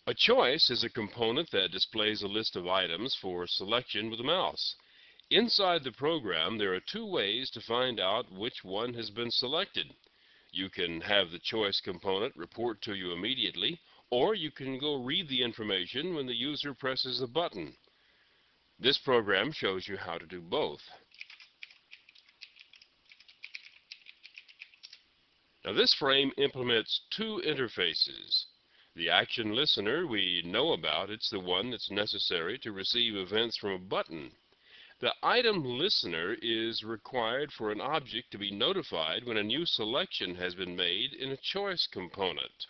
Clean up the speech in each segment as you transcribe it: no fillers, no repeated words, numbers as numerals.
A choice is a component that displays a list of items for selection with a mouse. Inside the program, there are two ways to find out which one has been selected. You can have the choice component report to you immediately, or you can go read the information when the user presses a button. This program shows you how to do both. Now, this frame implements two interfaces. The action listener we know about, it's the one that's necessary to receive events from a button. The item listener is required for an object to be notified when a new selection has been made in a choice component.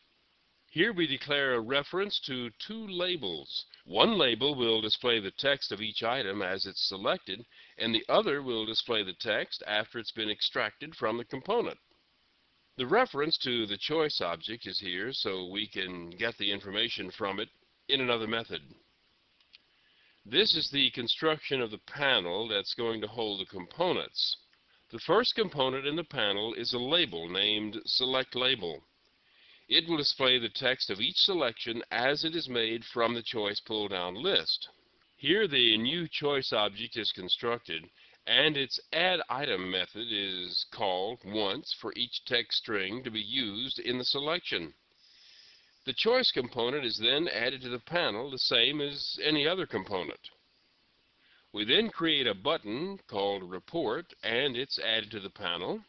Here we declare a reference to two labels. One label will display the text of each item as it's selected, and the other will display the text after it's been extracted from the component. The reference to the choice object is here so we can get the information from it in another method. This is the construction of the panel that's going to hold the components. The first component in the panel is a label named Select Label. It will display the text of each selection as it is made from the choice pull-down list. Here the new choice object is constructed, and its add item method is called once for each text string to be used in the selection. The choice component is then added to the panel the same as any other component. We then create a button called Report, and it's added to the panel.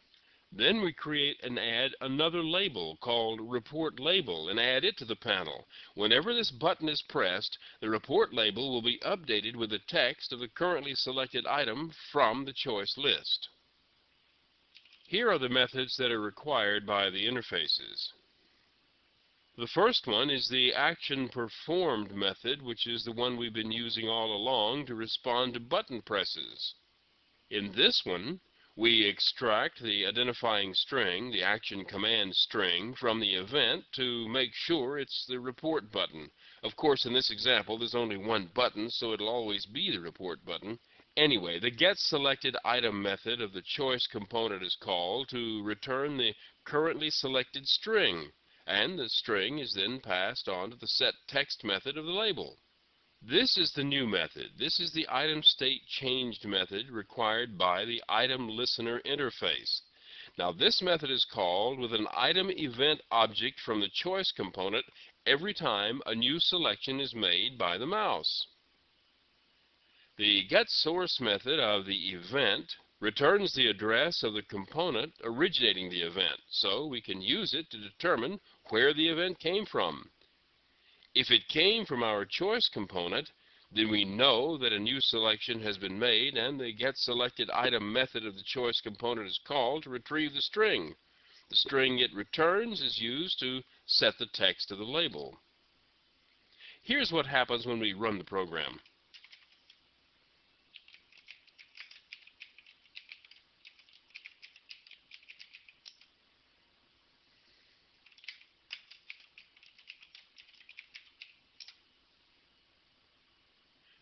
Then we create and add another label called Report Label and add it to the panel. Whenever this button is pressed, the report label will be updated with the text of the currently selected item from the choice list. Here are the methods that are required by the interfaces. The first one is the action performed method, which is the one we've been using all along to respond to button presses. In this one, we extract the identifying string, the action command string, from the event to make sure it's the report button. Of course, in this example, there's only one button, so it'll always be the report button. Anyway, the getSelectedItem method of the choice component is called to return the currently selected string, and the string is then passed on to the setText method of the label. This is the new method. This is the item state changed method required by the item listener interface. Now, this method is called with an item event object from the choice component every time a new selection is made by the mouse. The getSource method of the event returns the address of the component originating the event, so we can use it to determine where the event came from. If it came from our choice component, then we know that a new selection has been made, and the getSelectedItem method of the choice component is called to retrieve the string. The string it returns is used to set the text of the label. Here's what happens when we run the program.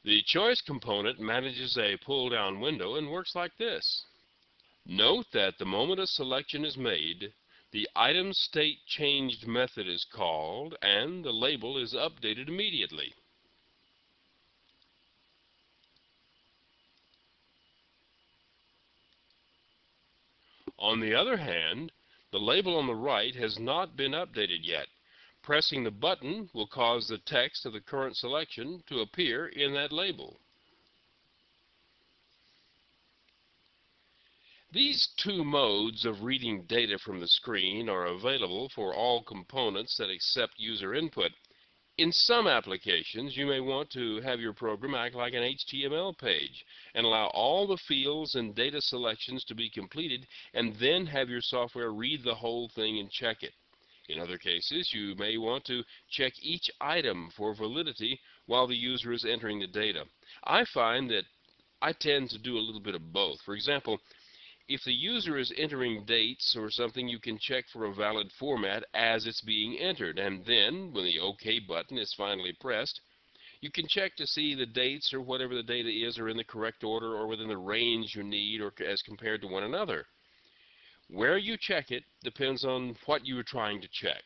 The choice component manages a pull-down window and works like this. Note that the moment a selection is made, the item state changed method is called and the label is updated immediately. On the other hand, the label on the right has not been updated yet. Pressing the button will cause the text of the current selection to appear in that label. These two modes of reading data from the screen are available for all components that accept user input. In some applications, you may want to have your program act like an HTML page and allow all the fields and data selections to be completed, and then have your software read the whole thing and check it. In other cases, you may want to check each item for validity while the user is entering the data. I find that I tend to do a little bit of both. For example, if the user is entering dates or something, you can check for a valid format as it's being entered, and then, when the OK button is finally pressed, you can check to see the dates or whatever the data is are in the correct order or within the range you need or as compared to one another. Where you check it depends on what you are trying to check.